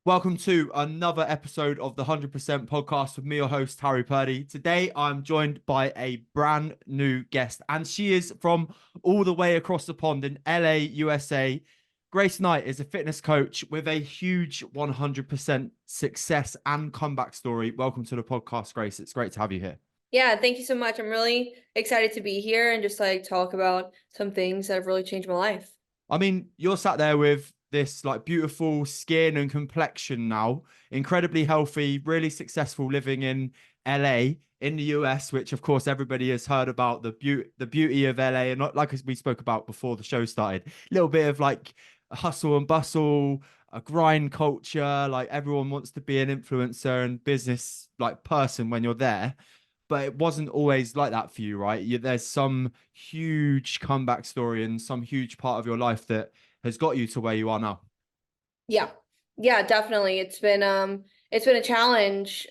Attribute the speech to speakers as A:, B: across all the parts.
A: Welcome to another episode of the 100% podcast with me, your host, Harry Purdy. Today, I'm joined by a brand new guest, and she is from all the way across the pond in LA, USA. Grace Knight is a fitness coach with a huge 100% success and comeback story. Welcome to the podcast, Grace. It's great to have you here.
B: Yeah, thank you so much. I'm really excited to be here and just talk about some things that have really changed my life.
A: I mean, you're sat there with this like beautiful skin and complexion now, incredibly healthy, really successful living in LA in the US, which of course everybody has heard about the beauty of LA, and like as we spoke about before the show started, a little bit of like hustle and bustle, a grind culture, like everyone wants to be an influencer and business like person when you're there, but it wasn't always like that for you, right? There's some huge comeback story and some huge part of your life that has got you to where you are now.
B: Yeah. Yeah, definitely. It's been a challenge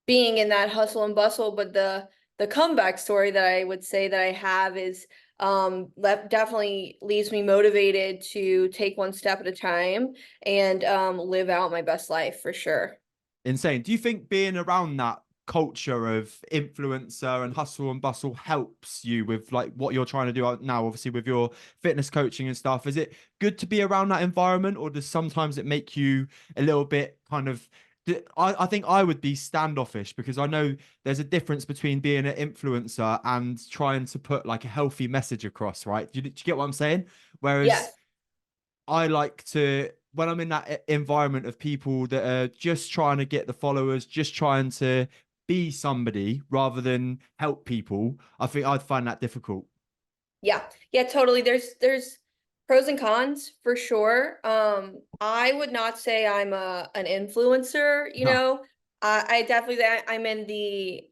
B: being in that hustle and bustle, but the comeback story that I would say that I have is that definitely leaves me motivated to take one step at a time and live out my best life for sure.
A: Insane. Do you think being around that culture of influencer and hustle and bustle helps you with like what you're trying to do now, obviously with your fitness coaching and stuff? Is it good to be around that environment, or does sometimes it make you a little bit kind of I think I would be standoffish because I know there's a difference between being an influencer and trying to put like a healthy message across, right? Do you get what I'm saying? Whereas
B: Yes.
A: I like to, when I'm in that environment of people that are just trying to get the followers, just trying to be somebody rather than help people, I think I'd find that difficult.
B: Yeah. Yeah, totally. There's pros and cons for sure. I would not say I'm a an influencer, you
A: No.
B: know. I definitely I'm in the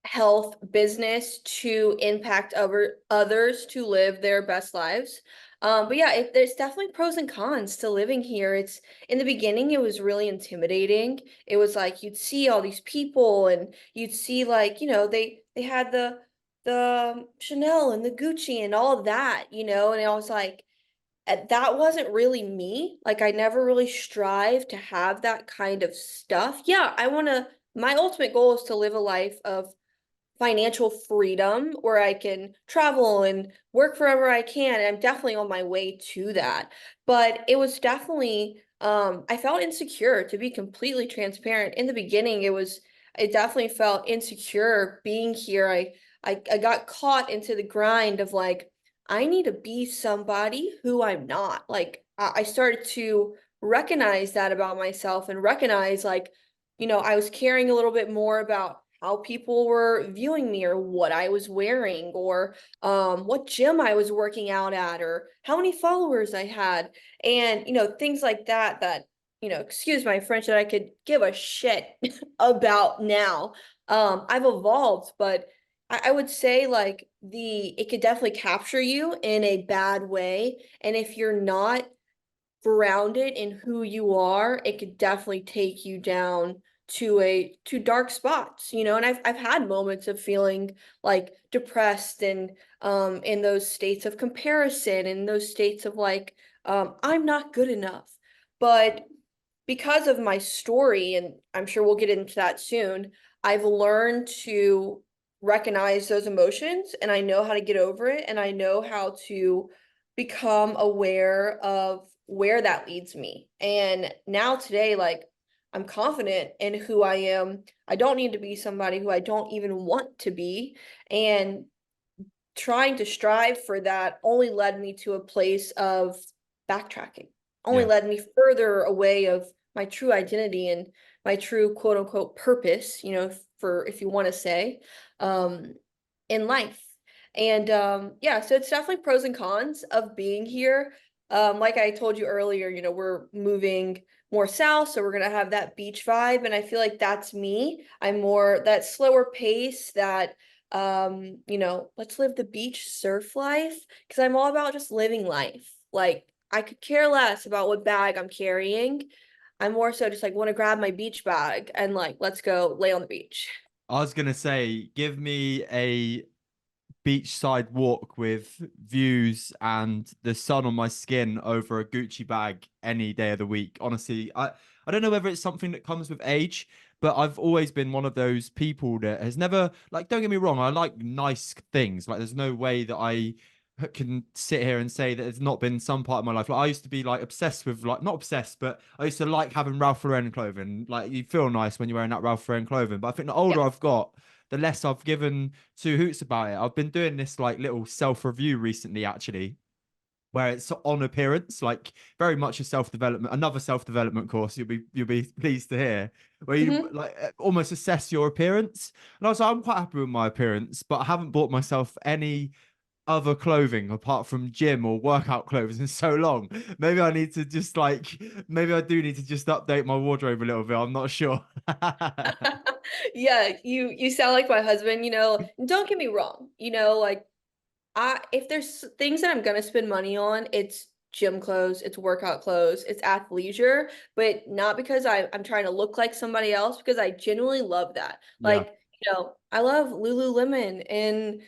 B: health business to impact others to live their best lives. But yeah, there's definitely pros and cons to living here. It's in the beginning, it was really intimidating. It was like you'd see all these people and you'd see they had the Chanel and the Gucci and all of that, and I was like, that wasn't really me. Like I never really strive to have that kind of stuff. Yeah, my ultimate goal is to live a life of financial freedom where I can travel and work wherever I can. And I'm definitely on my way to that. But it was definitely I felt insecure to be completely transparent. In the beginning, it definitely felt insecure being here. I got caught into the grind of like, I need to be somebody who I'm not. Like I started to recognize that about myself and recognize I was caring a little bit more about how people were viewing me or what I was wearing or what gym I was working out at or how many followers I had and things like that excuse my French, that I could give a shit about now. I've evolved, but I would say like the it could definitely capture you in a bad way, and if you're not grounded in who you are, it could definitely take you down to dark spots, and I've had moments of feeling like depressed and in those states of comparison, in those states of like I'm not good enough. But because of my story, and I'm sure we'll get into that soon, I've learned to recognize those emotions and I know how to get over it and I know how to become aware of where that leads me. And now today, like I'm confident in who I am. I don't need to be somebody who I don't even want to be. And trying to strive for that only led me to a place of backtracking, only
A: Yeah.
B: led me further away of my true identity and my true quote unquote purpose, for if you want to say, um, in life. And yeah, so it's definitely pros and cons of being here. Like I told you earlier, we're moving more south, so we're gonna have that beach vibe, and I feel like that's me. I'm more that slower pace, that let's live the beach surf life, because I'm all about just living life. Like I could care less about what bag I'm carrying. I'm more so just like want to grab my beach bag and like let's go lay on the beach.
A: I was gonna say, give me a beachside walk with views and the sun on my skin over a Gucci bag any day of the week. Honestly, I don't know whether it's something that comes with age, but I've always been one of those people that has never, like, don't get me wrong, I like nice things. Like, there's no way that I can sit here and say that there's not been some part of my life. Like, I used to be like obsessed with, like, not obsessed, but I used to like having Ralph Lauren clothing. Like, you feel nice when you're wearing that Ralph Lauren clothing. But I think the
B: Yeah.
A: older I've got, the less I've given two hoots about it. I've been doing this like little self-review recently, actually, where it's on appearance, like very much a self-development, another self-development course. You'll be pleased to hear, where you
B: Hmm.
A: like almost assess your appearance. And I was like, I'm quite happy with my appearance, but I haven't bought myself any other clothing apart from gym or workout clothes in so long. Maybe I need to just like, maybe I do need to just update my wardrobe a little bit. I'm not sure.
B: Yeah, you sound like my husband, don't get me wrong, like if there's things that I'm gonna spend money on, it's gym clothes, it's workout clothes, it's athleisure, but not because I'm trying to look like somebody else, because I genuinely love that.
A: Yeah,
B: Like, I love Lululemon and,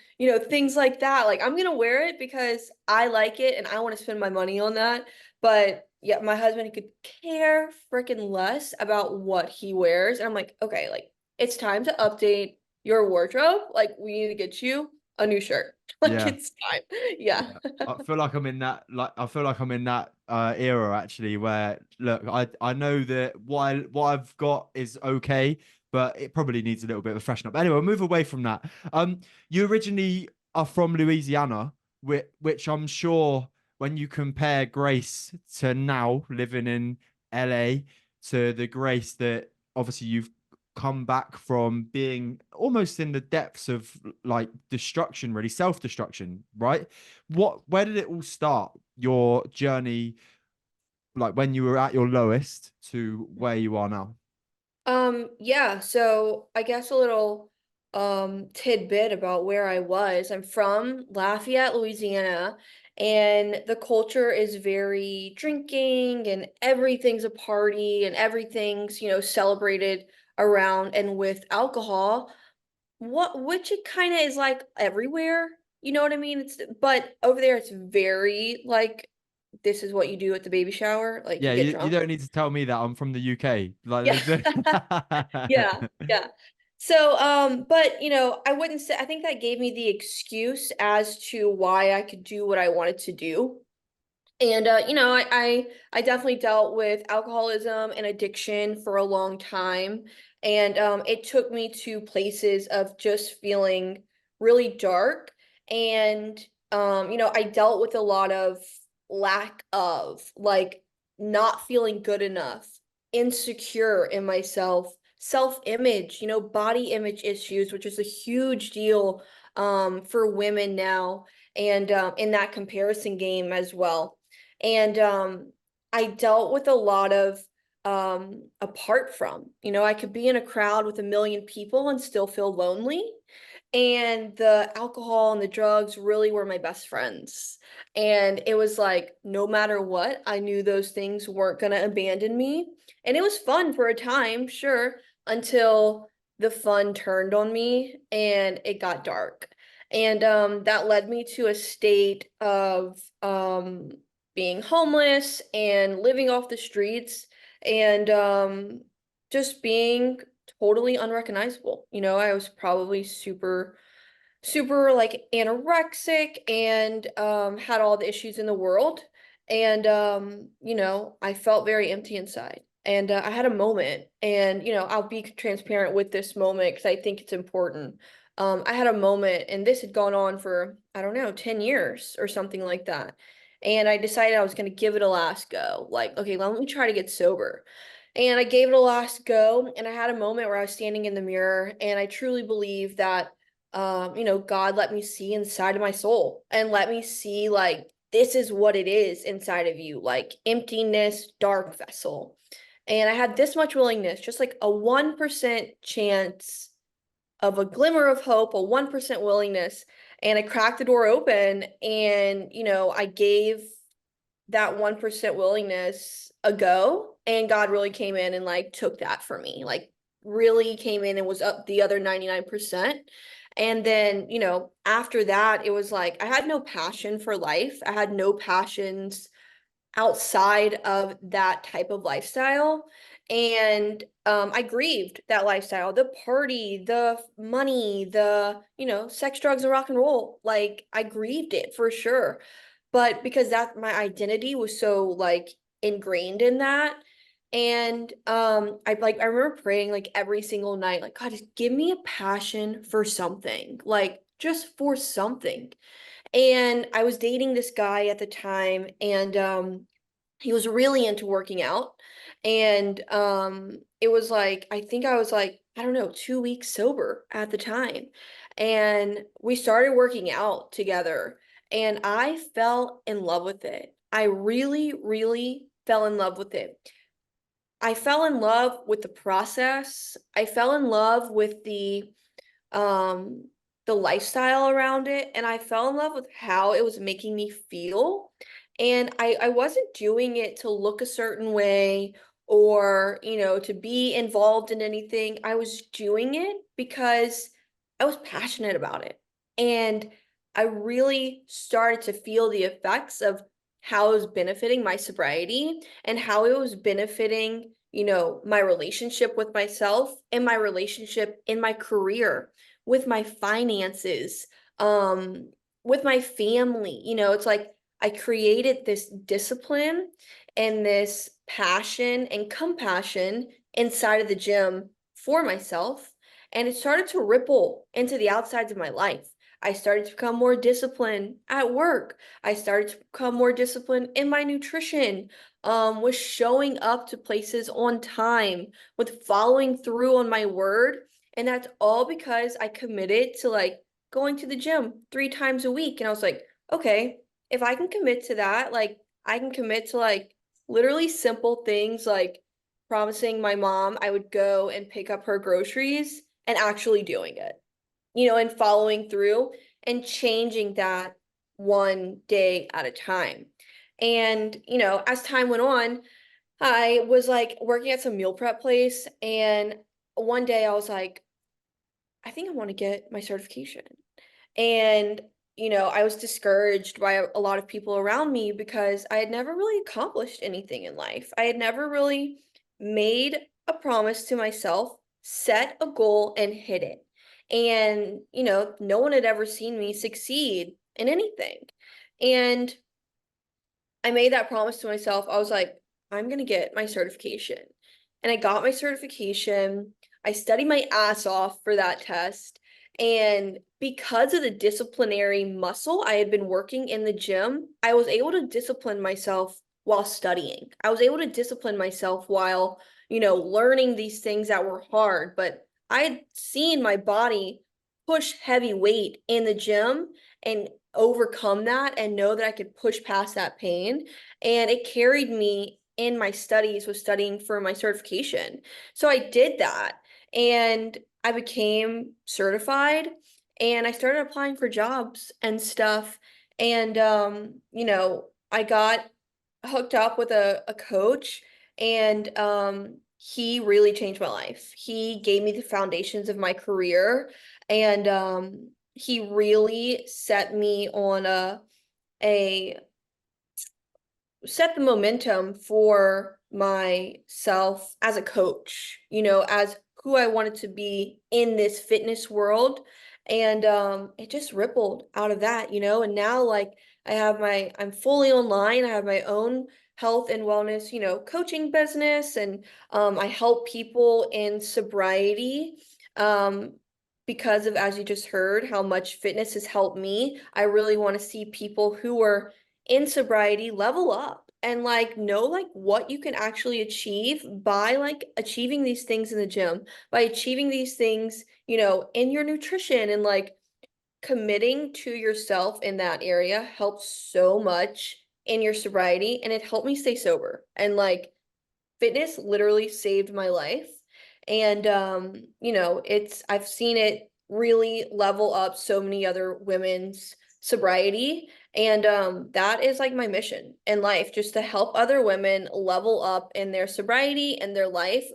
B: things like that. Like, I'm gonna wear it because I like it and I want to spend my money on that. But yeah, my husband could care freaking less about what he wears. And I'm like, okay, like it's time to update your wardrobe. Like, we need to get you a new shirt. Like
A: yeah.
B: it's time. Yeah.
A: Yeah, I feel like I'm in that I feel like I'm in that era actually where look, I know that what I've got is okay, but it probably needs a little bit of a freshen up. Anyway, we'll move away from that. You originally are from Louisiana, which I'm sure when you compare Grace to now living in LA to the Grace that obviously you've come back from being almost in the depths of like destruction, really self-destruction, right? Where did it all start? Your journey, like when you were at your lowest to where you are now?
B: Yeah, so I guess a little tidbit about where I was. I'm from Lafayette, Louisiana, and the culture is very drinking and everything's a party and everything's, celebrated around and with alcohol. Which it kind of is like everywhere, you know what I mean? But over there it's very like this is what you do at the baby shower, like
A: Yeah,
B: you get
A: you
B: drunk.
A: don't need to tell me that I'm from the UK. Like
B: Yeah.
A: there's no
B: Yeah, yeah. So, but I wouldn't say I think that gave me the excuse as to why I could do what I wanted to do. And I definitely dealt with alcoholism and addiction for a long time. And it took me to places of just feeling really dark. And I dealt with a lot of lack of like not feeling good enough, insecure in myself, self-image, body image issues, which is a huge deal for women now, and in that comparison game as well. And I dealt with a lot of apart from, I could be in a crowd with a million people and still feel lonely. And the alcohol and the drugs really were my best friends. And it was like, no matter what, I knew those things weren't going to abandon me. And it was fun for a time, sure, until the fun turned on me and it got dark. And that led me to a state of being homeless and living off the streets and just being totally unrecognizable. I was probably super like anorexic and had all the issues in the world. And I felt very empty inside. And I had a moment, and I'll be transparent with this moment because I think it's important. I had a moment, and this had gone on for, I don't know, 10 years or something like that. And I decided I was going to give it a last go. Like, okay, let me try to get sober. And I gave it a last go, and I had a moment where I was standing in the mirror, and I truly believe that God let me see inside of my soul and let me see like this is what it is inside of you, like emptiness, dark vessel. And I had this much willingness, just like a 1% chance of a glimmer of hope, a 1% willingness. And I cracked the door open and, I gave that 1% willingness a go. And God really came in and like took that for me, like really came in and was up the other 99%. And then, you know, after that, it was like I had no passion for life. I had no passions outside of that type of lifestyle. And I grieved that lifestyle, the party, the money, the, you know, sex, drugs, and rock and roll. Like I grieved it for sure. But because that my identity was so like ingrained in that. And I remember praying like every single night, like, God, just give me a passion for something, like just for something. And I was dating this guy at the time, and he was really into working out. And it was like, I think I was like, I don't know, 2 weeks sober at the time. And we started working out together, and I fell in love with it. I really, really fell in love with it. I fell in love with the process. I fell in love with um the lifestyle around it, and I fell in love with how it was making me feel. And I wasn't doing it to look a certain way or, you know, to be involved in anything. I was doing it because I was passionate about it. And I really started to feel the effects of how it was benefiting my sobriety and how it was benefiting, you know, my relationship with myself and my relationship in my career, with my finances, um, with my family. You know, it's like I created this discipline and this passion and compassion inside of the gym for myself. And it started to ripple into the outsides of my life. I started to become more disciplined at work. I started to become more disciplined in my nutrition, with showing up to places on time, with following through on my word. And that's all because I committed to like going to the gym 3 times a week. And I was like, okay, if I can commit to that, like I can commit to like literally simple things like promising my mom I would go and pick up her groceries and actually doing it, you know, and following through and changing that one day at a time. And, you know, as time went on, I was like working at some meal prep place. And one day I was like, I think I want to get my certification. And, you know, I was discouraged by a lot of people around me because I had never really accomplished anything in life. I had never really made a promise to myself, set a goal, and hit it. And, you know, no one had ever seen me succeed in anything. And I made that promise to myself. I was like, I'm going to get my certification. And I got my certification. I studied my ass off for that test. And because of the disciplinary muscle I had been working in the gym, I was able to discipline myself while studying. I was able to discipline myself while, you know, learning these things that were hard. But I had seen my body push heavy weight in the gym and overcome that and know that I could push past that pain. And it carried me in my studies with studying for my certification. So I did that, and I became certified, and I started applying for jobs and stuff. And you know, I got hooked up with a coach, and he really changed my life. He gave me the foundations of my career, and he really set me on a set the momentum for myself as a coach, you know, as who I wanted to be in this fitness world. And it just rippled out of that, you know, and now like I'm fully online. I have my own health and wellness, you know, coaching business, and I help people in sobriety. Um, because of, as you just heard, how much fitness has helped me. I really want to see people who are in sobriety level up and like know like what you can actually achieve by like achieving these things in the gym, by achieving these things, you know, in your nutrition, and like committing to yourself in that area helps so much in your sobriety. And it helped me stay sober, and like fitness literally saved my life. And you know, I've seen it really level up so many other women's sobriety. And that is like my mission in life, just to help other women level up in their sobriety and their life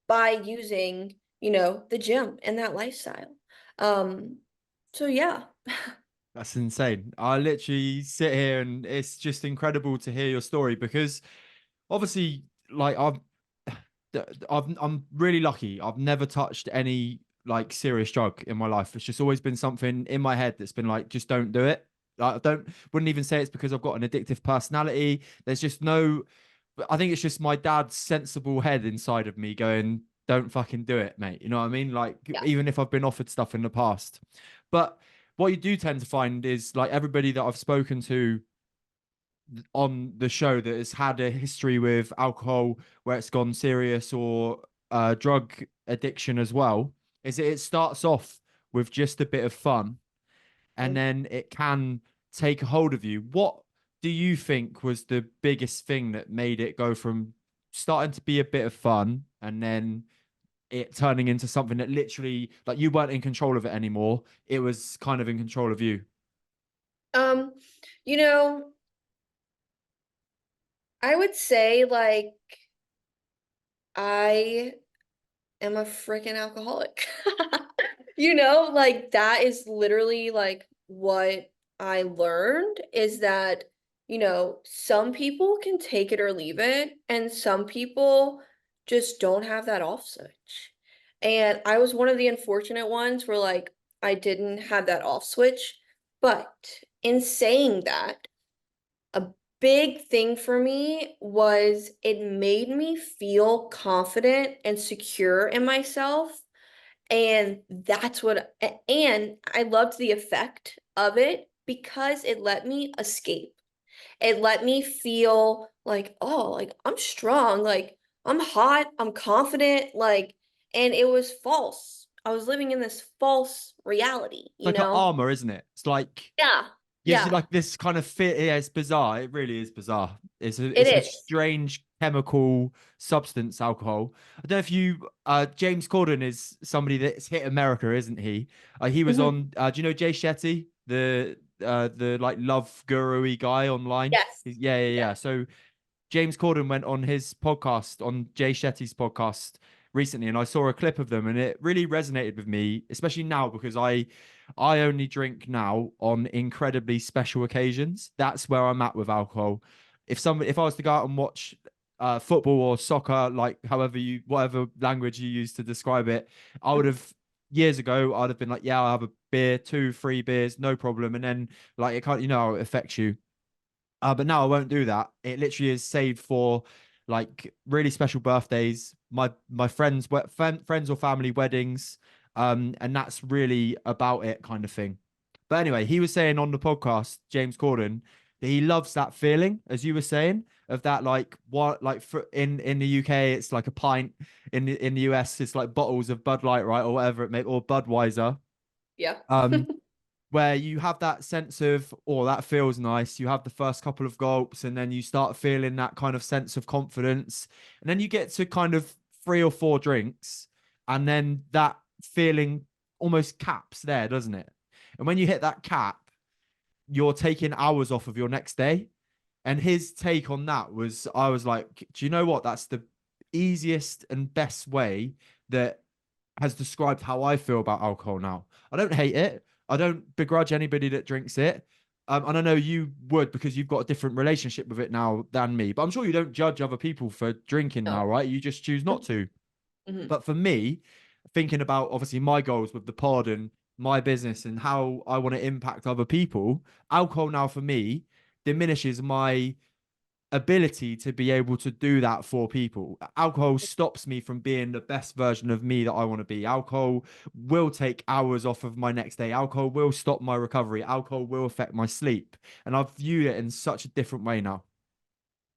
B: by using, you know, the gym and that lifestyle. Um So yeah.
A: That's insane. I literally sit here and it's just incredible to hear your story because obviously, like I'm really lucky. I've never touched any like serious drug in my life. It's just always been something in my head that's been like, just don't do it. Like, I don't wouldn't even say it's because I've got an addictive personality. There's just no. I think it's just my dad's sensible head inside of me going, don't fucking do it, mate. You know what I mean? Like
B: Yeah.
A: even if I've been offered stuff in the past, but what you do tend to find is like everybody that I've spoken to on the show that has had a history with alcohol where it's gone serious or drug addiction as well is it starts off with just a bit of fun and
B: Mm.
A: then it can take a hold of you. What do you think was the biggest thing that made it go from starting to be a bit of fun and then it turning into something that literally like you weren't in control of it anymore, it was kind of in control of you?
B: Um, you know, I would say like I am a freaking alcoholic. Like that is literally like what I learned is that, some people can take it or leave it, and some people just don't have that off switch. And I was one of the unfortunate ones where like I didn't have that off switch. But in saying that, a big thing for me was it made me feel confident and secure in myself. And and I loved the effect of it because it let me escape. It let me feel like, oh, like I'm strong, like I'm hot, I'm confident, like, and it was false. I was living in this false reality,
A: It's like an armor, isn't it? It's like
B: Yeah,
A: gives you
B: yeah,
A: like this kind of fit. Yeah, it's bizarre. It really is bizarre.
B: it
A: It's a
B: is.
A: strange chemical substance, alcohol. I don't know if you James Corden is somebody that's hit America, isn't he? He was
B: Mhm.
A: on do you know Jay Shetty, the like love guru guy online?
B: Yes.
A: Yeah.
B: Yeah.
A: So James Corden went on his podcast, on Jay Shetty's podcast recently, and I saw a clip of them, and it really resonated with me, especially now because I only drink now on incredibly special occasions. That's where I'm at with alcohol. If I was to go out and watch football or soccer, like whatever language you use to describe it, I would have years ago I'd have been like, yeah, I'll have a beer, two, three beers, no problem, and then like it can't, how it affects you. But now I won't do that. It literally is saved for like really special birthdays, my friends or family weddings, and that's really about it, kind of thing. But anyway, he was saying on the podcast, James Corden, that he loves that feeling, as you were saying, of that like what like for, in the UK it's like a pint, in the US it's like bottles of Bud Light, right, or whatever it may, or Budweiser.
B: Yeah.
A: Um, where you have that sense of, oh, that feels nice. You have the first couple of gulps, and then you start feeling that kind of sense of confidence. And then you get to kind of three or four drinks, and then that feeling almost caps there, doesn't it? And when you hit that cap, you're taking hours off of your next day. And his take on that was, I was like, do you know what? That's the easiest and best way that has described how I feel about alcohol now. I don't hate it. I don't begrudge anybody that drinks it. And I know you would because you've got a different relationship with it now than me. But I'm sure you don't judge other people for drinking now,
B: No.
A: right? You just choose not to.
B: Mhm.
A: But for me, thinking about obviously my goals with the pod and my business and how I want to impact other people, alcohol now for me diminishes my ability to be able to do that for people. Alcohol stops me from being the best version of me that I want to be. Alcohol will take hours off of my next day. Alcohol will stop my recovery. Alcohol will affect my sleep. And I've viewed it in such a different way now.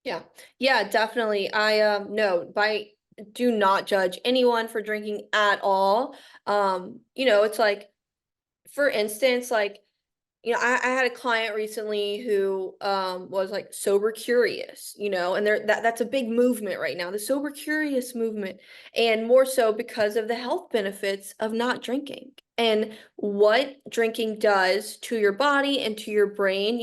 B: Yeah. Yeah, definitely. I no, by do not judge anyone for drinking at all. It's like, for instance, like, I had a client recently who was like sober curious, and that's a big movement right now, the sober curious movement, and more so because of the health benefits of not drinking and what drinking does to your body and to your brain,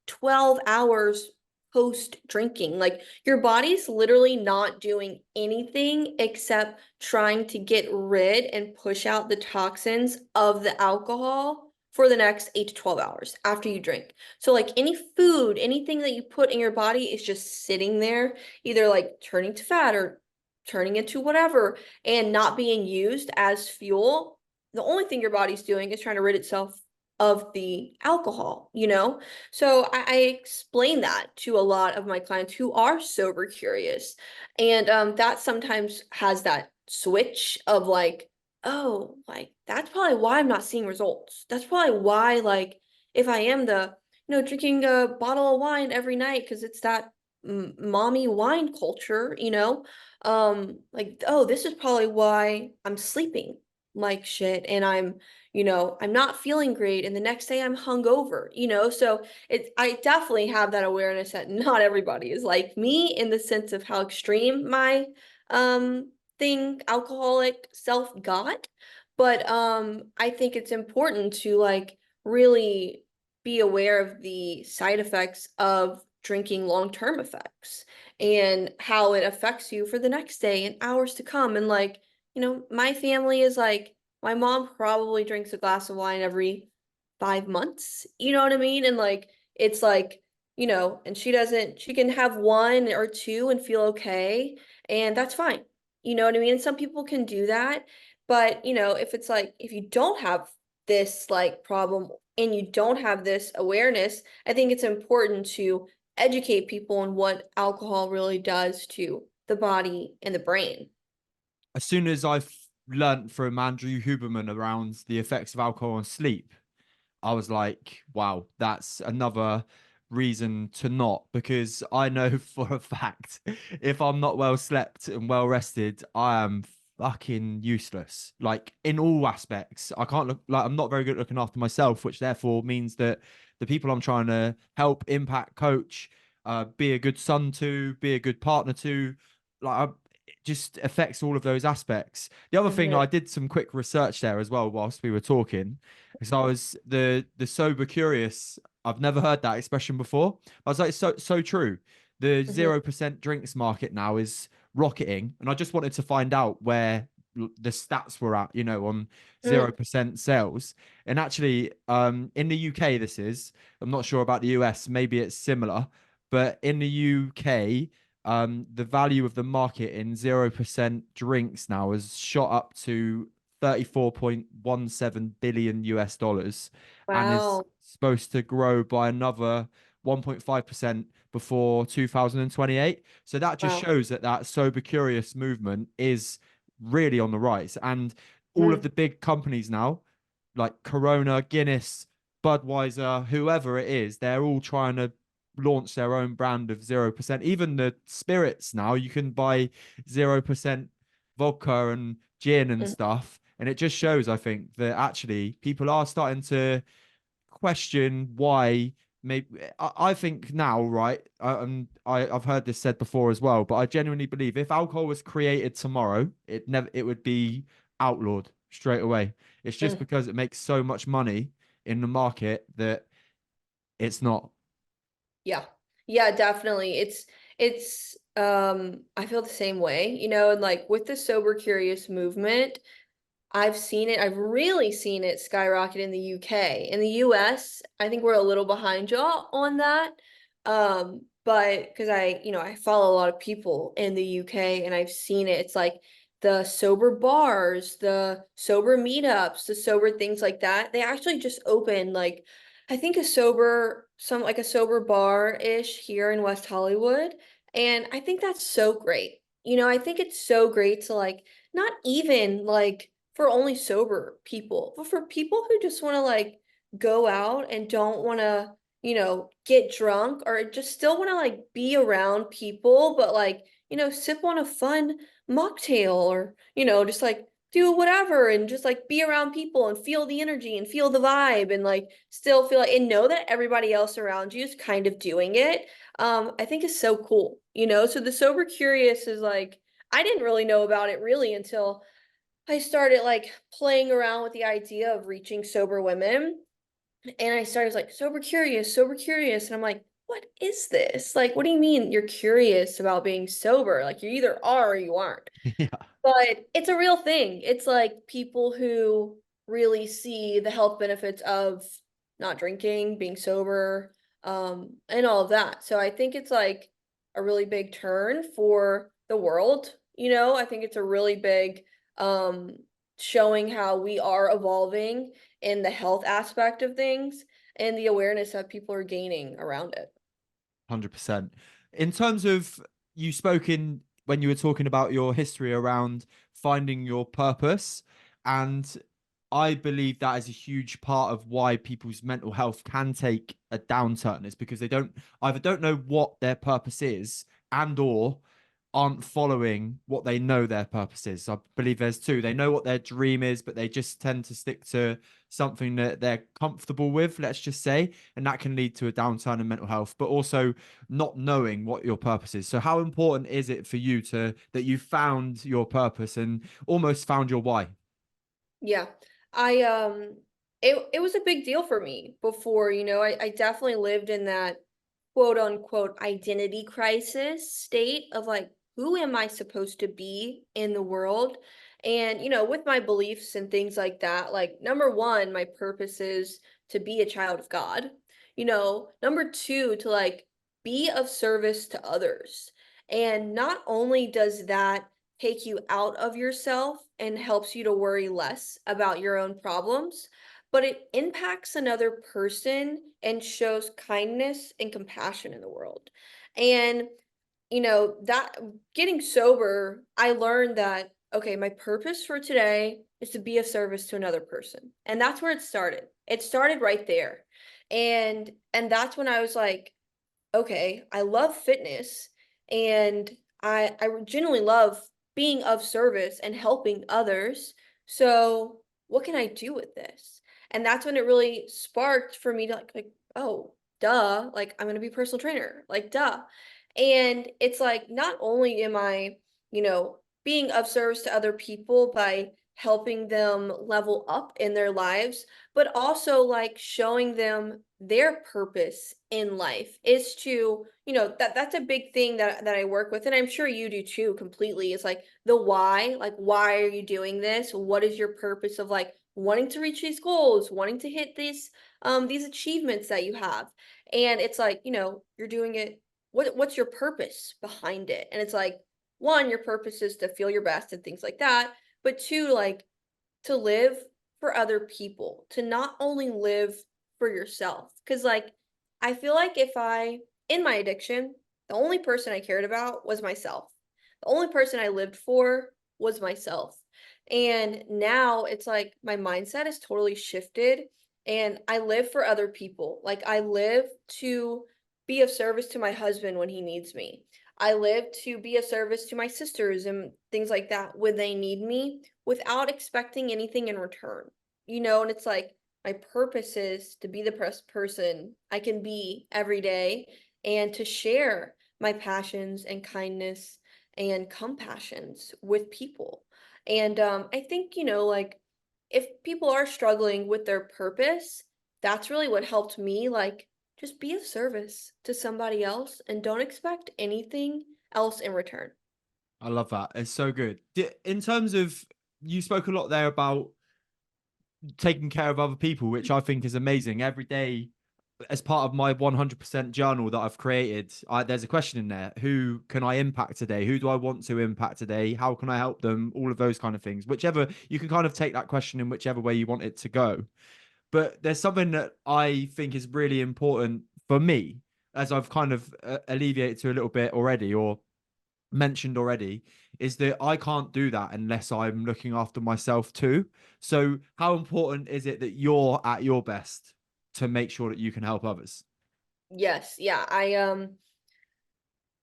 B: 12 hours post drinking. Like your body's literally not doing anything except trying to get rid and push out the toxins of the alcohol for the next 8 to 12 hours after you drink. So like any food, anything that you put in your body is just sitting there, either like turning to fat or turning into whatever and not being used as fuel. The only thing your body's doing is trying to rid itself of the alcohol, you know? So I explain that to a lot of my clients who are sober curious. And that sometimes has that switch of like, oh, like that's probably why I'm not seeing results. That's probably why, like, if I am drinking a bottle of wine every night because it's that mommy wine culture, like, oh, this is probably why I'm sleeping like shit and I'm not feeling great and the next day I'm hungover. So I definitely have that awareness that not everybody is like me in the sense of how extreme my thing alcoholic self got. But I think it's important to like really be aware of the side effects of drinking long-term effects and how it affects you for the next day and hours to come. And like, my family is like, my mom probably drinks a glass of wine every 5 months. You know what I mean? And like, it's like, and she can have one or two and feel okay. And that's fine. You know what I mean? And some people can do that. But, if it's like, if you don't have this like problem and you don't have this awareness, I think it's important to educate people on what alcohol really does to the body and the brain.
A: As soon as I've learnt from Andrew Huberman around the effects of alcohol on sleep, I was like, wow, that's another reason to not, because I know for a fact if I'm not well slept and well rested, I am fucking useless. Like in all aspects. I can't look like I'm not very good at looking after myself, which therefore means that the people I'm trying to help, impact, coach, be a good son to, be a good partner to, like it just affects all of those aspects. The other thing,
B: Mhm.
A: I did some quick research there as well whilst we were talking, because I was the sober curious. I've never heard that expression before. I was like, so true. The
B: Mhm.
A: 0% drinks market now is rocketing, and I just wanted to find out where the stats were at, on
B: Mm.
A: 0% sales. And actually, in the UK, this is. I'm not sure about the US. Maybe it's similar, but in the UK, the value of the market in 0% drinks now has shot up to 34.17 billion US dollars and is
B: Wow.
A: supposed to grow by another 1.5% before 2028. So that just
B: Wow.
A: shows that that sober curious movement is really on the rise. And all of
B: Mm.
A: the big companies now, like Corona, Guinness, Budweiser, whoever it is, they're all trying to launch their own brand of 0%. Even the spirits now, you can buy 0% vodka and gin and
B: Mm.
A: stuff. And it just shows, I think, that actually people are starting to question why. Maybe I think now, right? I've heard this said before as well, but I genuinely believe if alcohol was created tomorrow, it would be outlawed straight away. It's just
B: Mm.
A: because it makes so much money in the market that it's not.
B: Yeah. Yeah, definitely. It's I feel the same way, and like with the sober curious movement, I've really seen it skyrocket in the UK. In the US, I think we're a little behind y'all on that. But because I follow a lot of people in the UK and I've seen it. It's like the sober bars, the sober meetups, the sober things like that. They actually just opened like I think a sober bar-ish here in West Hollywood. And I think that's so great. I think it's so great to like not even like for only sober people, but for people who just want to like go out and don't want to, get drunk or just still want to like be around people, but like, sip on a fun mocktail or, just like do whatever and just like be around people and feel the energy and feel the vibe and like still feel like and know that everybody else around you is kind of doing it. I think is so cool, So the sober curious is like I didn't really know about it really until I started like playing around with the idea of reaching sober women. And I started like sober curious, sober curious. And I'm like, what is this? Like, what do you mean you're curious about being sober? Like, you either are or you aren't.
A: Yeah.
B: But it's a real thing. It's like people who really see the health benefits of not drinking, being sober, and all of that. So I think it's like a really big turn for the world. I think it's a really big um, showing how we are evolving in the health aspect of things and the awareness that people are gaining around it.
A: 100%. In terms of, you spoke in when you were talking about your history around finding your purpose, and I believe that is a huge part of why people's mental health can take a downturn, is because they don't know what their purpose is, and or aren't following what they know their purpose is. I believe there's two. They know what their dream is, but they just tend to stick to something that they're comfortable with, let's just say, and that can lead to a downturn in mental health, but also not knowing what your purpose is. So how important is it for you that you found your purpose and almost found your why?
B: Yeah. I it was a big deal for me before, I definitely lived in that quote unquote identity crisis state of like, who am I supposed to be in the world? And, with my beliefs and things like that, like number one, my purpose is to be a child of God. Number two, to like be of service to others. And not only does that take you out of yourself and helps you to worry less about your own problems, but it impacts another person and shows kindness and compassion in the world. And that getting sober, I learned that okay, my purpose for today is to be of service to another person. And that's where it started. It started right there. And that's when I was like, okay, I love fitness and I genuinely love being of service and helping others. So what can I do with this? And that's when it really sparked for me to like oh, duh, like I'm gonna be a personal trainer. Like duh. And it's like not only am I, being of service to other people by helping them level up in their lives, but also like showing them their purpose in life is to, that's a big thing that I work with, and I'm sure you do too completely. Is like the why, like why are you doing this? What is your purpose of like wanting to reach these goals, wanting to hit these achievements that you have? And it's like, you're doing it, what's your purpose behind it? And it's like one, your purpose is to feel your best and things like that, but two, like to live for other people, to not only live for yourself. Cause like, I feel like in my addiction, the only person I cared about was myself. The only person I lived for was myself. And now it's like my mindset is totally shifted and I live for other people. Like, I live to be of service to my husband when he needs me. I live to be of service to my sisters and things like that when they need me without expecting anything in return. And it's like my purpose is to be the best person I can be every day and to share my passions and kindness and compassions with people. And I think, like if people are struggling with their purpose, that's really what helped me. Like, just be of service to somebody else and don't expect anything else in return.
A: I love that. It's so good. In terms of, you spoke a lot there about taking care of other people, which I think is amazing. Every day, as part of my 100% journal that I've created, there's a question in there: who can I impact today? Who do I want to impact today? How can I help them? All of those kind of things. Whichever, you can kind of take that question in whichever way you want it to go. But there's something that I think is really important for me, as I've kind of alleviated to a little bit already, or mentioned already, is that I can't do that unless I'm looking after myself too. So how important is it that you're at your best to make sure that you can help others?
B: Yes, yeah,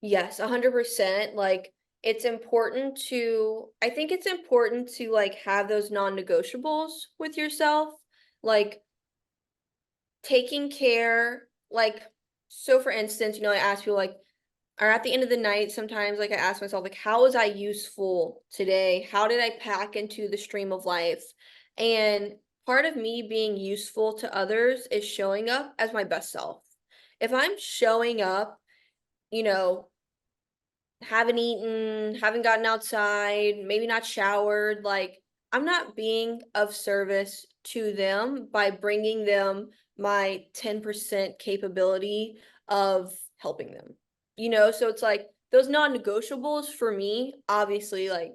B: yes, 100%. Like, I think it's important to like have those non-negotiables with yourself, like taking care, like, so for instance, I ask people like, or at the end of the night, sometimes like I ask myself, like, how was I useful today? How did I pack into the stream of life? And part of me being useful to others is showing up as my best self. If I'm showing up, you know, haven't eaten, haven't gotten outside, maybe not showered, like I'm not being of service to them by bringing them my 10% capability of helping them. So it's like those non-negotiables for me, obviously, like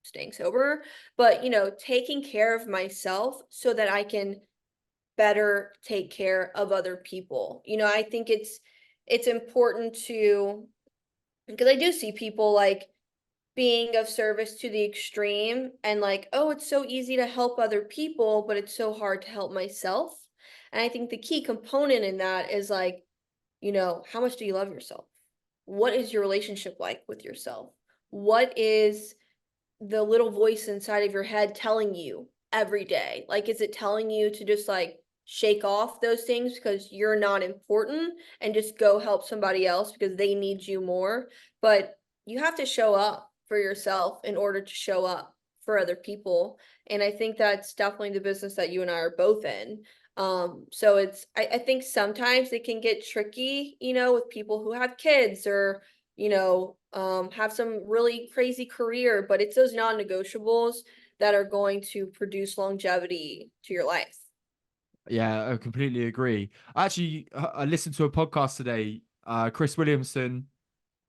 B: staying sober, but taking care of myself so that I can better take care of other people. I think it's important to, because I do see people like being of service to the extreme and like, oh, it's so easy to help other people, but it's so hard to help myself. And I think the key component in that is like, how much do you love yourself? What is your relationship like with yourself? What is the little voice inside of your head telling you every day? Like, is it telling you to just like shake off those things because you're not important and just go help somebody else because they need you more? But you have to show up for yourself in order to show up for other people. And I think that's definitely the business that you and I are both in. So I think sometimes it can get tricky, with people who have kids or have some really crazy career, but it's those non-negotiables that are going to produce longevity to your life.
A: Yeah, I completely agree. Actually, I listened to a podcast today, Chris Williamson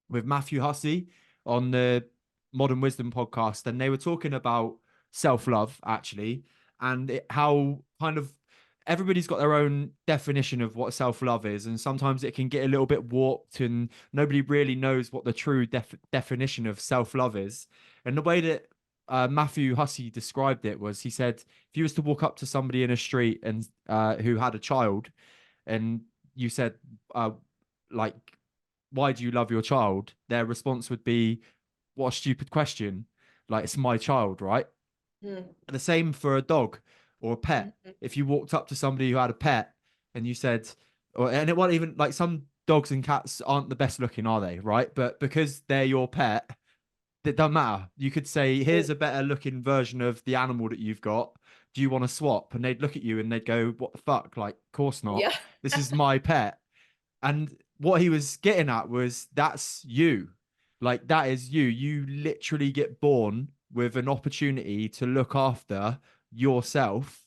A: with Matthew Hussey on the Modern Wisdom podcast, and they were talking about self-love actually, and how kind of everybody's got their own definition of what self-love is, and sometimes it can get a little bit warped, and nobody really knows what the true definition of self-love is. And the way that Matthew Hussey described it was, he said, if you was to walk up to somebody in a street and who had a child, and you said, like, why do you love your child? Their response would be, what a stupid question. Like, it's my child, right?
B: Mm,
A: The same for a dog or a pet.
B: mhm.
A: If you walked up to somebody who had a pet and you said, and it wasn't even like, some dogs and cats aren't the best looking, are they? Right. But because they're your pet, it doesn't matter. You could say, here's a better looking version of the animal that you've got. Do you want to swap? And they'd look at you and they'd go, what the fuck? Like, of course not.
B: Yeah.
A: This is my pet. And what he was getting at was, that's you. Like, that is you. You literally get born with an opportunity to look after yourself,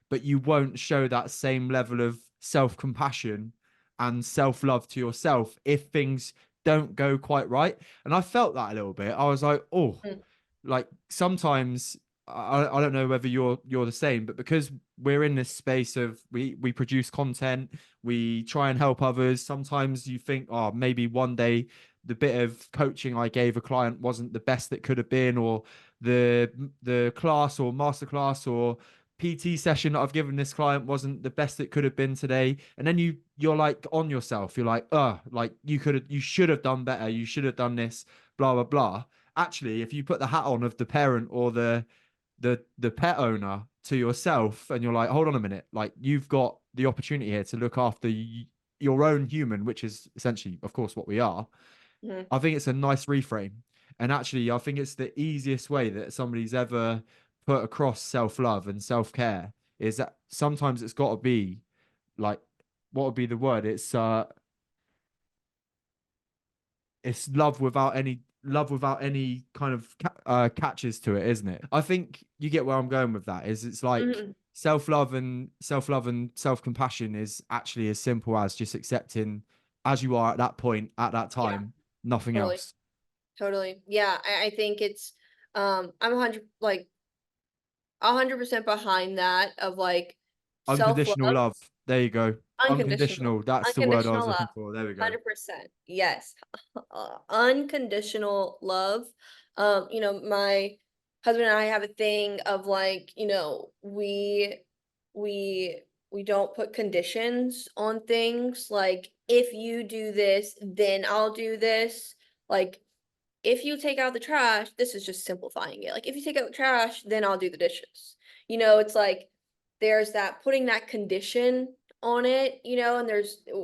A: but you won't show that same level of self compassion and self love to yourself if things don't go quite right. And I felt that a little bit. I was like, oh,
B: Mm,
A: like sometimes I don't know whether you're the same, but because we're in this space of we produce content, we try and help others. Sometimes you think, oh, maybe one day the bit of coaching I gave a client wasn't the best that could have been, or the class or masterclass or PT session that I've given this client wasn't the best it could have been today. And then you're like on yourself. You're like, like you should have done better. You should have done this, blah, blah, blah. Actually, if you put the hat on of the parent or the pet owner to yourself, and you're like, hold on a minute, like, you've got the opportunity here to look after your own human, which is essentially, of course, what we are.
B: mhm.
A: I think it's a nice reframe. And actually, I think it's the easiest way that somebody's ever put across self-love and self-care, is that sometimes it's got to be like, what would be the word? It's love without any kind of catches to it, isn't it? I think you get where I'm going with that. Is it's like
B: Mhm.
A: self love and self compassion is actually as simple as just accepting as you are at that point at that
B: Yeah,
A: time, nothing
B: totally.
A: else.
B: Totally. Yeah, I think it's I'm 100% behind that of like
A: Unconditional
B: self-love,
A: love. There you go.
B: unconditional,
A: Unconditional. That's the word I was
B: unconditional
A: looking
B: love.
A: for. There we go.
B: 100%. Yes. Unconditional love. My husband and I have a thing of like, we we don't put conditions on things. Like, if you do this, then I'll do this. Like, if you take out the trash, this is just simplifying it. Like, if you take out the trash, then I'll do the dishes. It's like there's that putting that condition on it, and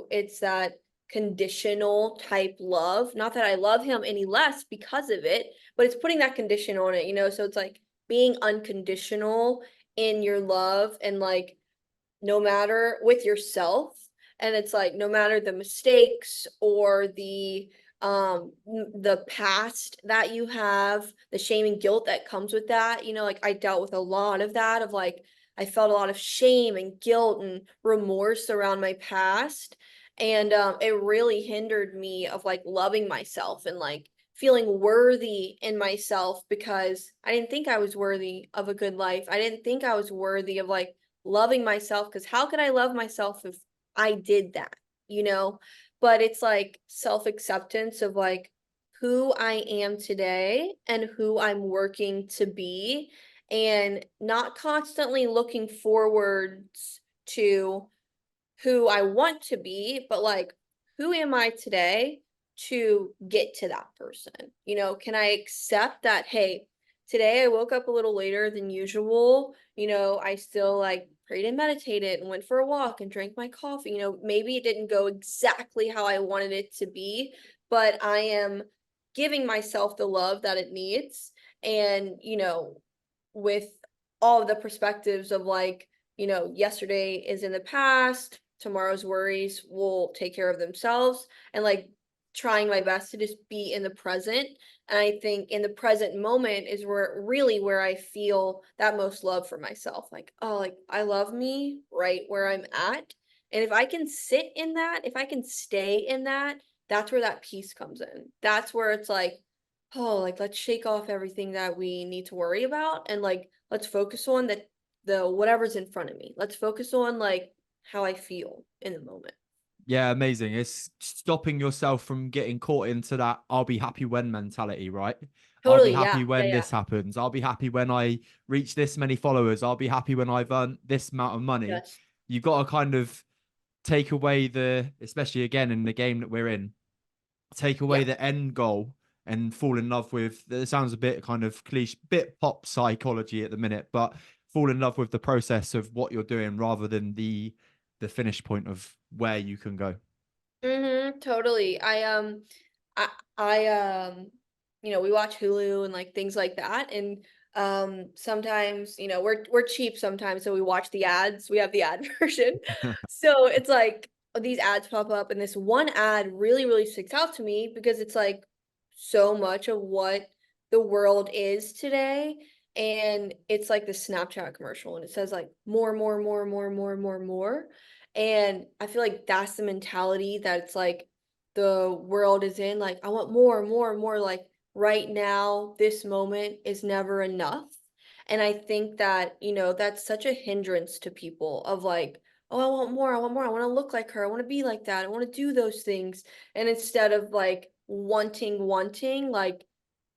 B: it's that conditional type love. Not that I love him any less because of it, but it's putting that condition on it, so it's like being unconditional in your love and like no matter with yourself. And it's like no matter the mistakes or the the past that you have, the shame and guilt that comes with that. You know, like I dealt with a lot of that of like I felt a lot of shame and guilt and remorse around my past. And it really hindered me of like loving myself and like feeling worthy in myself because I didn't think I was worthy of a good life. I didn't think I was worthy of like loving myself because how could I love myself if I did that, you know? But it's like self-acceptance of like who I am today and who I'm working to be and not constantly looking forwards to who I want to be, but like who am I today to get to that person? You know, can I accept that, hey, today I woke up a little later than usual. You know, I still like prayed and meditated and went for a walk and drank my coffee. You know, maybe it didn't go exactly how I wanted it to be, but I am giving myself the love that it needs. And, you know, with all of the perspectives of like, you know, yesterday is in the past, tomorrow's worries will take care of themselves, and like trying my best to just be in the present. And I think in the present moment is where really where I feel that most love for myself. Like, oh, like I love me right where I'm at. And if I can sit in that, if I can stay in that, that's where that peace comes in. That's where it's like, oh, like let's shake off everything that we need to worry about and like let's focus on the whatever's in front of me. Let's focus on like how I feel in the moment.
A: Yeah, amazing. It's stopping yourself from getting caught into that I'll be happy when mentality, right? I'll be
B: Totally, yeah,
A: happy
B: yeah,
A: when
B: yeah.
A: this happens. I'll be happy when I reach this many followers. I'll be happy when I've earned this amount of money.
B: Yes.
A: You've got to kind of take away the, especially again in the game that we're in, take away
B: Yeah.
A: the end goal and fall in love with, it sounds a bit kind of cliche, bit pop psychology at the minute, but fall in love with the process of what you're doing rather than the finish point of where you can go.
B: Totally. I I you know, we watch Hulu and like things like that and sometimes, you know, we're cheap sometimes so we watch the ads. We have the ad version. So it's like these ads pop up and this one ad really sticks out to me because it's like so much of what the world is today and it's like the Snapchat commercial and it says like more. And I feel like that's the mentality that it's like the world is in. Like, I want more. Like, right now, this moment is never enough. And I think that, you know, that's such a hindrance to people of like, oh, I want more. I want more. I want to look like her. I want to be like that. I want to do those things. And instead of like wanting, like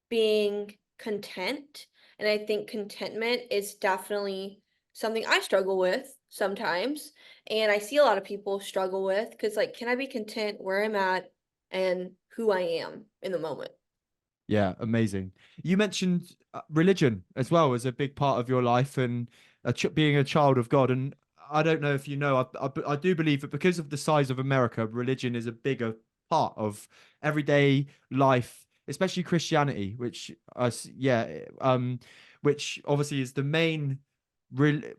B: being content. And I think contentment is definitely something I struggle with sometimes. And I see a lot of people struggle with because, like, can I be content where I'm at and who I am in the moment?
A: Yeah, amazing. You mentioned religion as well as a big part of your life and being a child of God. And I don't know if you know, I do believe that because of the size of America, religion is a bigger part of everyday life, especially Christianity, which obviously is the main,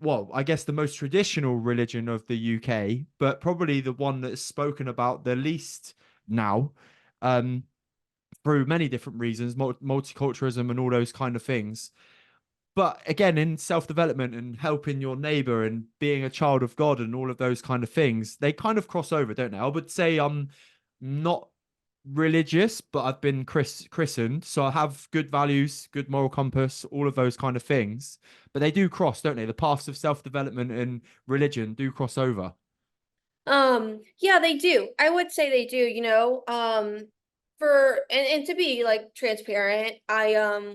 A: well, I guess the most traditional religion of the UK, but probably the one that's spoken about the least now. Um, through many different reasons, multiculturalism and all those kind of things. But again, in self development and helping your neighbor and being a child of God and all of those kind of things, they kind of cross over, don't they? I would say I'm not religious, but I've been christened. So I have good values, good moral compass, all of those kind of things. But they do cross, don't they? The paths of self development and religion do cross over.
B: Yeah, they do. I would say they do, you know. For and to be like transparent, I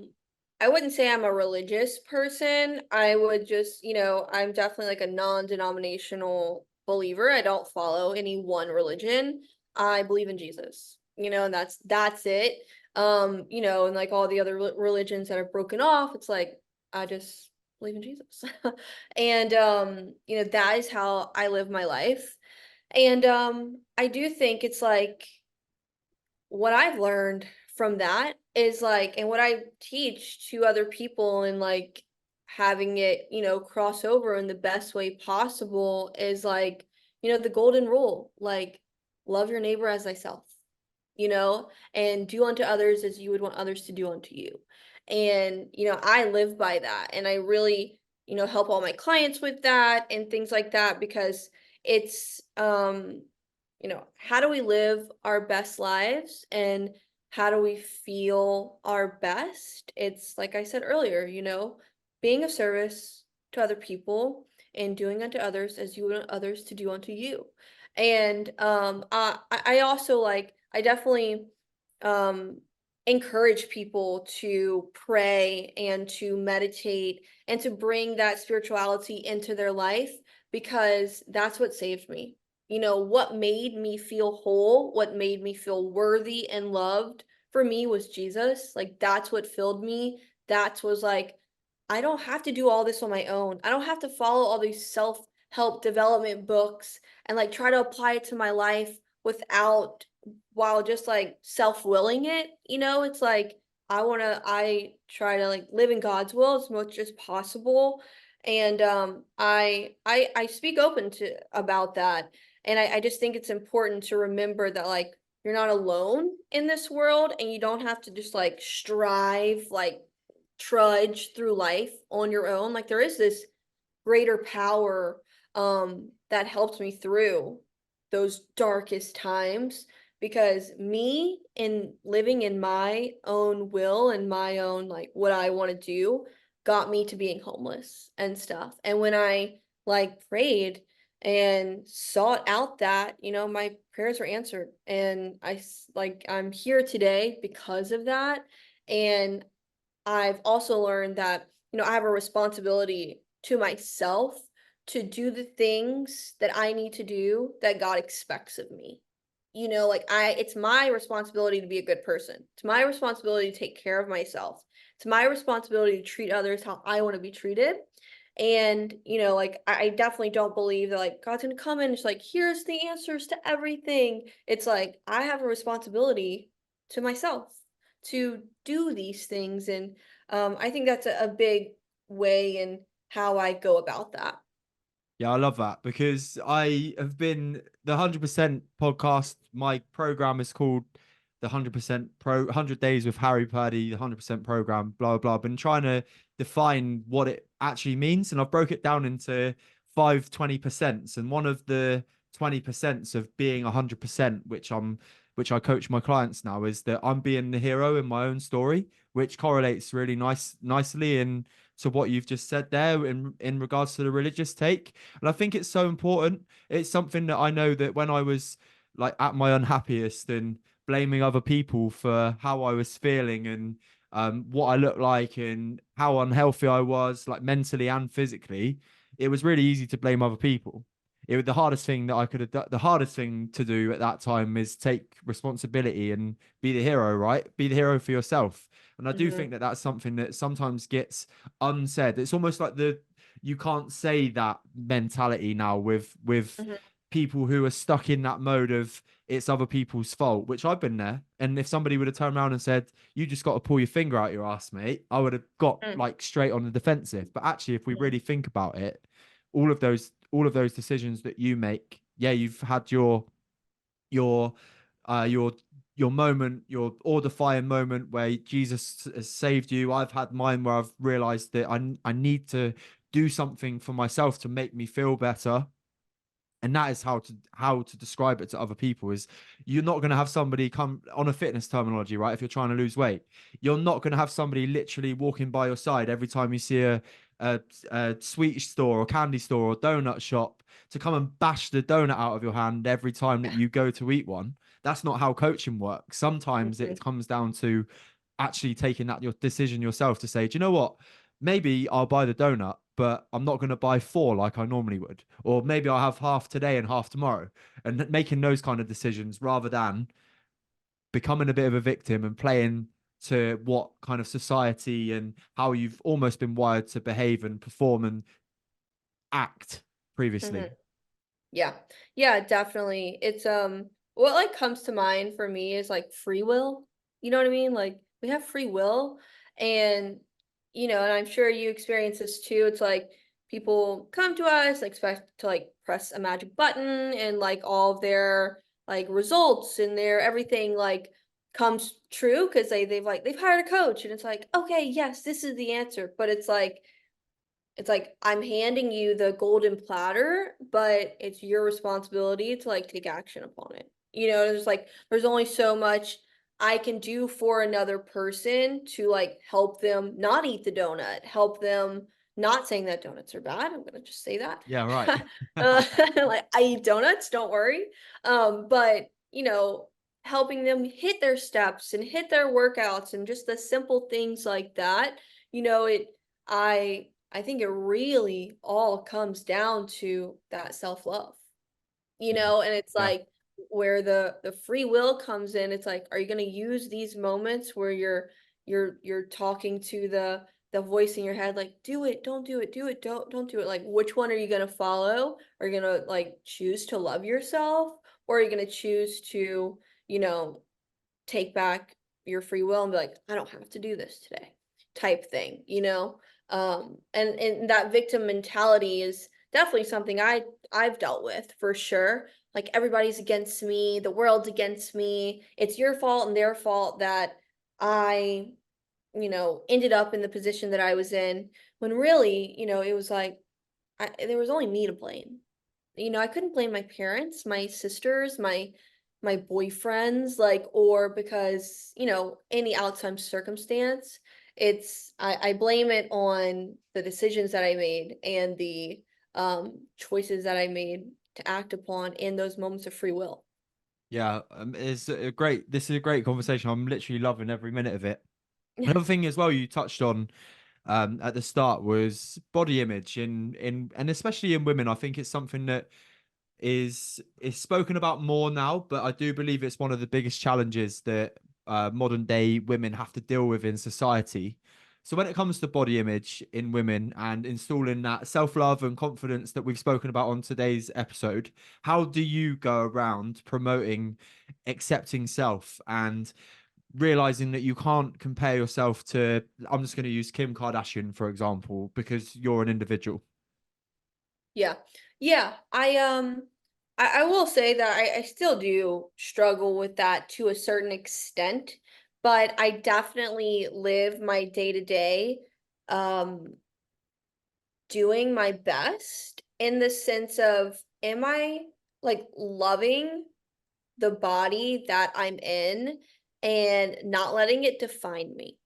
B: wouldn't say I'm a religious person. I would just, you know, I'm definitely like a non-denominational believer. I don't follow any one religion. I believe in Jesus, you know, and that's it. You know, and like all the other religions that are broken off, it's like I just believe in Jesus. And you know, that is how I live my life. And I do think it's like what I've learned from that is like, and what I teach to other people and like having it, you know, cross over in the best way possible is like, you know, the golden rule, like love your neighbor as thyself. and do unto others as you would want others to do unto you. And, I live by that. And I really, help all my clients with that and things like that, because it's, how do we live our best lives and how do we feel our best? It's like I said earlier, being of service to other people and doing unto others as you want others to do unto you. And I also I definitely um encourage people to pray and to meditate and to bring that spirituality into their life, because that's what saved me. What made me feel whole, what made me feel worthy and loved for me was Jesus. Like, that's what filled me. That was like, I don't have to do all this on my own. I don't have to follow all these self-help development books and try to apply it to my life without while just self-willing it. It's like I try to live in God's will as much as possible. And I speak open to about that. And I just think it's important to remember that you're not alone in this world, and you don't have to just strive, trudge through life on your own. There is this greater power that helps me through those darkest times, because me in living in my own will and my own what I want to do got me to being homeless and stuff. And when I prayed and sought out that, my prayers were answered, and I'm here today because of that. And I've also learned that, I have a responsibility to myself to do the things that I need to do that God expects of me. It's my responsibility to be a good person. It's my responsibility to take care of myself. It's my responsibility to treat others how I want to be treated. And, I definitely don't believe that God's gonna come in and just here's the answers to everything. It's I have a responsibility to myself to do these things. And I think that's a big way in how I go about that.
A: Yeah, I love that because I have been the 100% podcast. My program is called the 100% Pro 100 Days with Harry Purdy, the 100% program, blah, blah, blah. I've been trying to define what it actually means. And I've broke it down into 20%. And one of the 20% of being 100%, which I coach my clients now, is that I'm being the hero in my own story, which correlates really nicely in to what you've just said there in regards to the religious take. And I think it's so important. It's something that I know that when I was at my unhappiest and blaming other people for how I was feeling and what I looked like and how unhealthy I was, mentally and physically, it was really easy to blame other people. It was the hardest thing that I could have done. The hardest thing to do at that time is take responsibility and be the hero, right? Be the hero for yourself. And I do think that that's something that sometimes gets unsaid. It's almost like you can't say that mentality now with
B: Mhm.
A: people who are stuck in that mode of it's other people's fault, which I've been there. And if somebody would have turned around and said, you just got to pull your finger out your ass, mate, I would have got
B: Mm.
A: straight on the defensive. But actually, if we
B: Mhm.
A: really think about it, all of those decisions that you make, yeah, you've had your uh your your moment, your ordifying moment where Jesus has saved you. I've had mine where I've realized that I need to do something for myself to make me feel better. And that is how to describe it to other people. Is you're not going to have somebody come on a fitness terminology, right? If you're trying to lose weight, you're not going to have somebody literally walking by your side every time you see a sweet store or candy store or donut shop to come and bash the donut out of your hand every time that
B: Yeah.
A: you go to eat one. That's not how coaching works. Sometimes
B: Mhm.
A: it comes down to actually taking that your decision yourself to say, do you know what? Maybe I'll buy the donut, but I'm not going to buy four like I normally would. Or maybe I'll have half today and half tomorrow. And making those kind of decisions rather than becoming a bit of a victim and playing to what kind of society and how you've almost been wired to behave and perform and act
B: Mhm.
A: previously.
B: Yeah. Yeah, definitely. It's what comes to mind for me is free will. You know what I mean? We have free will, and and I'm sure you experience this too. It's people come to us, expect to press a magic button and all of their like results and their everything like comes true because they've hired a coach and it's like, okay, yes, this is the answer. But it's like I'm handing you the golden platter, but it's your responsibility to like take action upon it. There's only so much I can do for another person to like help them not eat the donut, help them not saying that donuts are bad. I'm gonna just say that.
A: Yeah, right.
B: Like I eat donuts, don't worry. But helping them hit their steps and hit their workouts and just the simple things like that, it I think it really all comes down to that self-love,
A: Yeah,
B: and it's
A: yeah,
B: like where the free will comes in. It's like, are you going to use these moments where you're talking to the voice in your head, like, do it, don't do it, do it, don't do it. Like, which one are you going to follow? Are you going to like choose to love yourself, or are you going to choose to, you know, take back your free will and be like, I don't have to do this today, type thing. And that victim mentality is definitely something I've dealt with for sure. Like everybody's against me, the world's against me. It's your fault and their fault that I, ended up in the position that I was in, when really, it was like there was only me to blame. I couldn't blame my parents, my sisters, my boyfriends, like, or because, any outside circumstance. I blame it on the decisions that I made and the choices that I made to act upon in those moments of free will.
A: yeah. This is a great conversation. I'm literally loving every minute of it. Another thing as well you touched on at the start was body image in and especially in women. I think it's something that is spoken about more now, but I do believe it's one of the biggest challenges that modern day women have to deal with in society. So when it comes to body image in women and installing that self-love and confidence that we've spoken about on today's episode, how do you go around promoting accepting self and realizing that you can't compare yourself to, I'm just going to use Kim Kardashian, for example, because you're an individual?
B: Yeah. Yeah. I will say that I still do struggle with that to a certain extent, but I definitely live my day to day um doing my best in the sense of, am I like loving the body that I'm in and not letting it define me?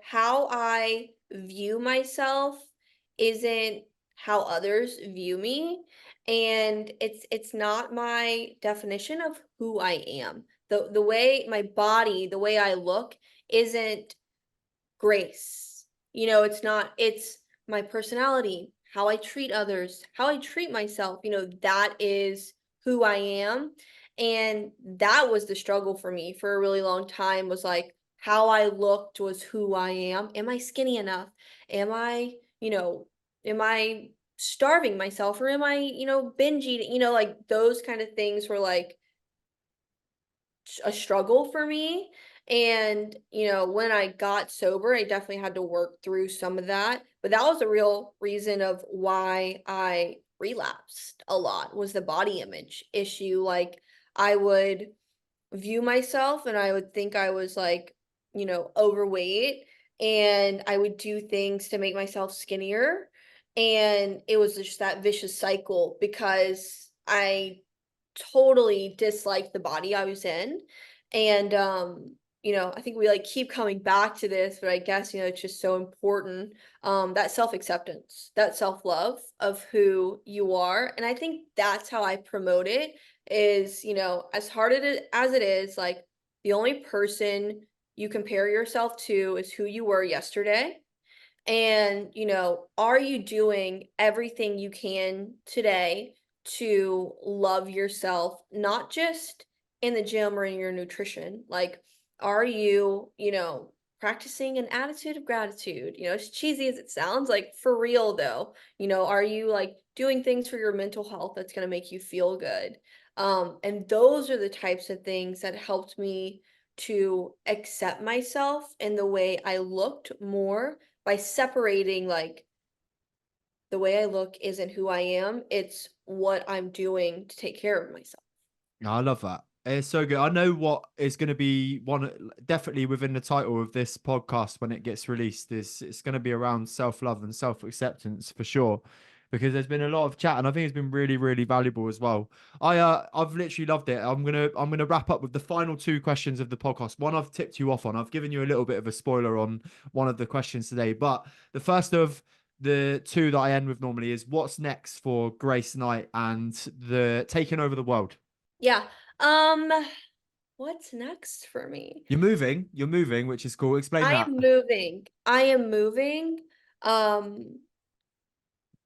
B: How I view myself isn't how others view me, and it's not my definition of who I am. The way my body, the way I look isn't grace. It's my personality, how I treat others, how I treat myself, that is who I am. And that was the struggle for me for a really long time, was like how I looked was who I am. Am I skinny enough? Am I, am I starving myself, or am I, binge eating? Like those kind of things were like a struggle for me. And, when I got sober, I definitely had to work through some of that. But that was a real reason of why I relapsed a lot, was the body image issue. Like I would view myself and I would think I was like, overweight, and I would do things to make myself skinnier. And it was just that vicious cycle because I totally disliked the body I was in. And I think we like keep coming back to this, but I guess, it's just so important. That self-acceptance, that self-love of who you are. And I think that's how I promote it, is, as hard as it is, like the only person you compare yourself to is who you were yesterday. And, are you doing everything you can today to love yourself, not just in the gym or in your nutrition? Like, are you, practicing an attitude of gratitude? As cheesy as it sounds, like for real though, are you like doing things for your mental health that's going to make you feel good? And those are the types of things that helped me to accept myself and the way I looked more, by separating like the way I look isn't who I am, it's what I'm doing to take care of myself.
A: I love that. It's so good. I know what is going to be one, definitely within the title of this podcast when it gets released, is it's going to be around self-love and self-acceptance for sure. Because there's been a lot of chat, and I think it's been really, really valuable as well. I've literally loved it. I'm gonna wrap up with the final two questions of the podcast. One I've tipped you off on. I've given you a little bit of a spoiler on one of the questions today, but the first of the two that I end with normally is what's next for Grace Knight and the taking over the world.
B: Yeah. Um, what's next for me?
A: You're moving, which is cool. Explain
B: I
A: that.
B: am moving. I am moving. Um,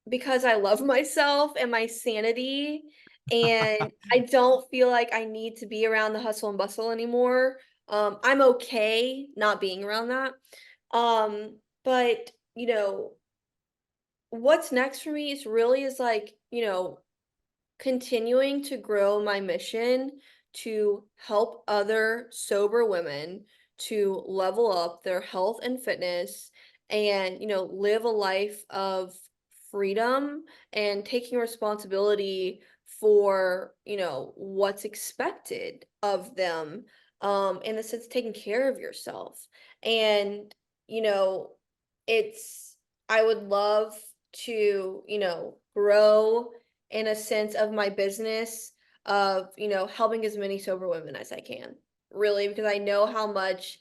B: because I love myself and my sanity, and I don't feel like I need to be around the hustle and bustle anymore. I'm okay not being around that. But what's next for me is like, continuing to grow my mission to help other sober women to level up their health and fitness and live a life of freedom and taking responsibility for what's expected of them, in the sense of taking care of yourself. And you know it's I would love to grow in a sense of my business of, helping as many sober women as I can, really, because I know how much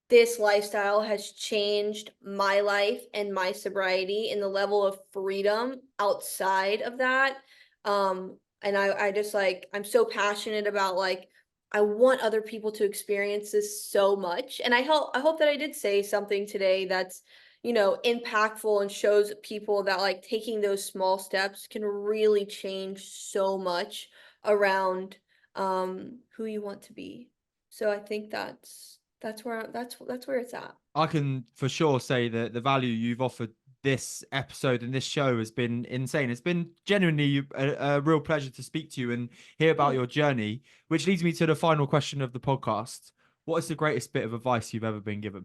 B: this lifestyle has changed my life and my sobriety and the level of freedom outside of that. And I just like, I'm so passionate about like, I want other people to experience this so much. And I hope that I did say something today that's, impactful and shows people that like taking those small steps can really change so much around who you want to be. So I think that's where it's at.
A: I can for sure say that the value you've offered this episode and this show has been insane. It's been genuinely a real pleasure to speak to you and hear about your journey, which leads me to the final question of the podcast. What is the greatest bit of advice you've ever been given?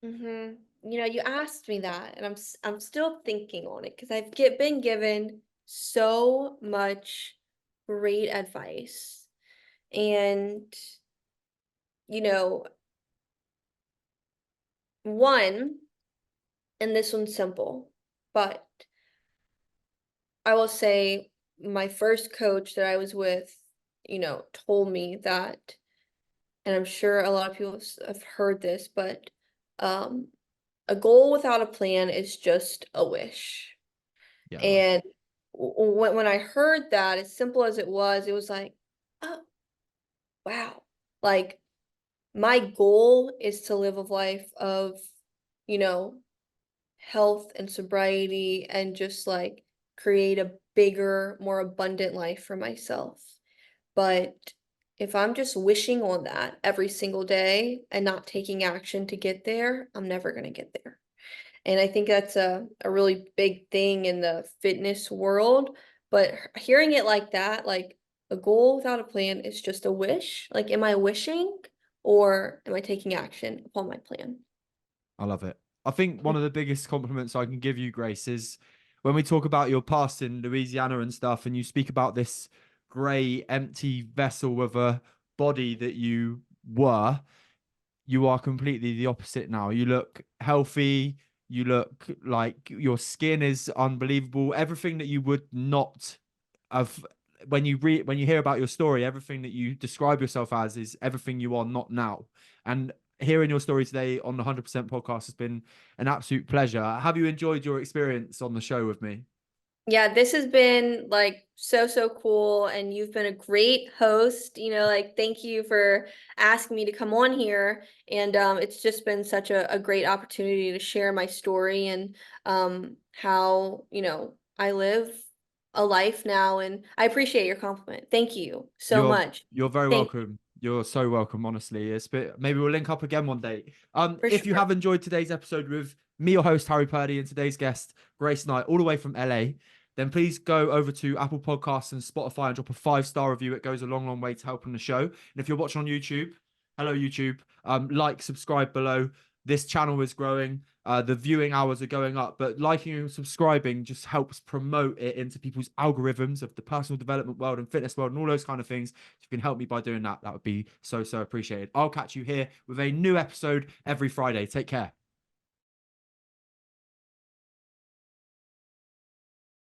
B: Mm-hmm. You asked me that, and I'm still thinking on it because been given so much great advice, and you know, one, and this one's simple, but I will say my first coach that I was with, told me that, and I'm sure a lot of people have heard this, but um, a goal without a plan is just a wish.
A: Yeah, I like it.
B: And when I heard that, as simple as it was like, oh, wow. Like my goal is to live a life of, you know, health and sobriety and just like create a bigger, more abundant life for myself. But if I'm just wishing on that every single day and not taking action to get there, I'm never going to get there. And I think that's a really big thing in the fitness world. But hearing it like that, like a goal without a plan is just a wish. Like, am I wishing or am I taking action upon my plan?
A: I love it. I think one of the biggest compliments I can give you, Grace, is when we talk about your past in Louisiana and stuff, and you speak about this grey, empty vessel with a body that you were. You are completely the opposite now. You look healthy. You look like your skin is unbelievable. Everything that you would not have when you hear about your story, everything that you describe yourself as is everything you are not now. And hearing your story today on the 100% podcast has been an absolute pleasure. Have you enjoyed your experience on the show with me?
B: Yeah, this has been like so cool, and you've been a great host. Like thank you for asking me to come on here, and it's just been such a great opportunity to share my story and how I live a life now, and I appreciate your compliment. Thank you so
A: You're
B: much.
A: you're very
B: Thank
A: welcome. You're so welcome, honestly. Maybe we'll link up again one day.
B: for
A: If you
B: sure.
A: have enjoyed today's episode with me, your host Harry Purdy, and today's guest Grace Knight, all the way from LA, then please go over to Apple Podcasts and Spotify and drop a 5-star review. It goes a long, long way to helping the show. And if you're watching on YouTube, hello YouTube. Like, subscribe below. this channel is growing. The viewing hours are going up, but liking and subscribing just helps promote it into people's algorithms of the personal development world and fitness world and all those kind of things. If you can help me by doing that, that would be so appreciated. I'll catch you here with a new episode every Friday. Take care.